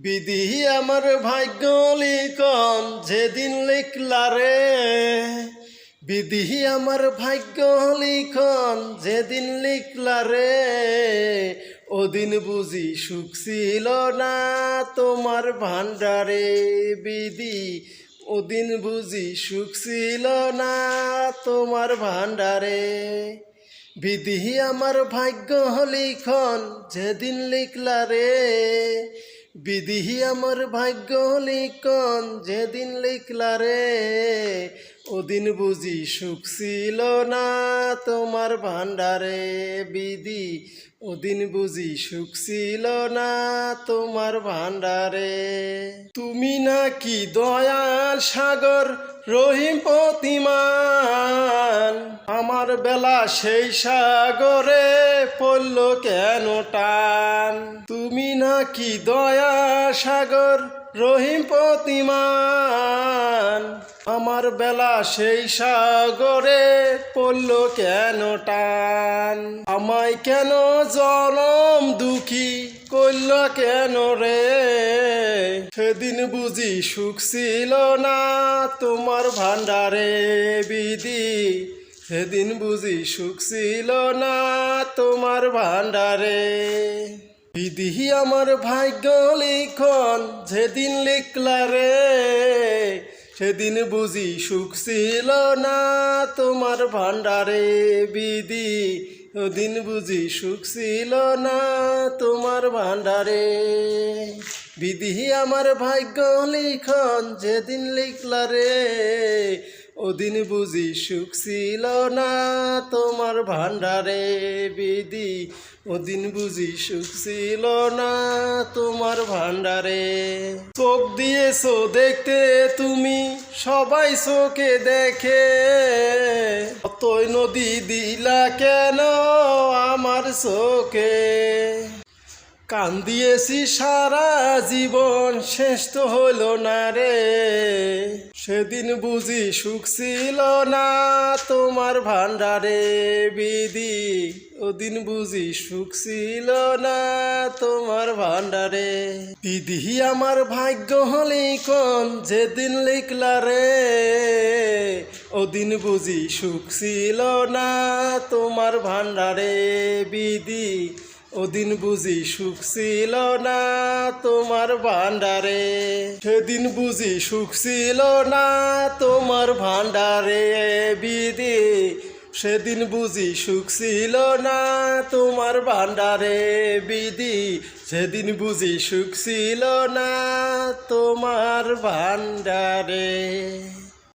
বিধি আমার ভাগ্য লিখন যেদিন লিখলা রে, বিধি আমার ভাগ্য লিখন যেদিন লিখলা রে, ওদিন বুঝি সুখ ছিল না তোমার ভান্ডারে। বিধি ওদিন বুঝি সুখ ছিল না তোমার ভান্ডারে। বিধি আমার ভাগ্য লিখন যেদিন লিখলা রে, বিধি আমার ভাগ্য লিখন যেদিন লিখলা রে, ওদিন বুঝি সুখ ছিল না তোমার ভান্ডারে। বিধি ওদিন বুঝি সুখ ছিল না তোমার ভান্ডারে। তুমি নাকি দয়াল সাগর রহিম প্রতিমান, আমার বেলা সেই সাগরে পড়ল কেন টান। তুমি নাকি দয়া সাগর রহিম প্রতিমান, আমার বেলা সেই সাগরে পড়ল কেন টান। আমায় কেন জনম দুঃখী করল কেন রে, সেদিন বুঝি সুখ ছিল না তোমার ভান্ডারে। বিধি সেদিন বুঝি সুখ ছিল না তোমার ভান্ডারে। বিধি আমার ভাগ্য লিখন যেদিন লিখলা রে, সেদিন বুঝি সুখ ছিল না তোমার ভান্ডারে। বিধি ওদিন বুঝি সুখ ছিল না তোমার ভান্ডারে। বিধি আমার ভাগ্য লিখন যেদিন লিখলা রে, ওদিন বুঝি সুখ ছিল না তোমার ভান্ডারে। বিধি ওদিন বুঝি সুখ ছিল না তোমার ভান্ডারে। চোখ দিয়েছো দেখতে তুমি সবাই চোখে দেখে, অতই নদী দিলা কেন আমার চোখে। কান দিয়েছি সারা জীবন শেষ তো হইল না রে, সেদিন বুঝি সুখ ছিল না তোমার ভান্ডারে। বিধি ওদিন বুঝি সুখ ছিল না তোমার ভান্ডারে। বিধি আমার ভাগ্য লিখন যেদিন লিখলা রে, ওদিন বুঝি সুখ ছিল না তোমার ভান্ডারে। বিধি ওদিন বুঝি সুখ ছিল না তোমার ভান্ডারে। সেদিন বুঝি সুখ ছিল না তোমার ভান্ডারে। বিধি সেদিন বুঝি সুখ ছিল না তোমার ভান্ডারে। বিধি সেদিন বুঝি সুখ ছিল না তোমার ভান্ডারে।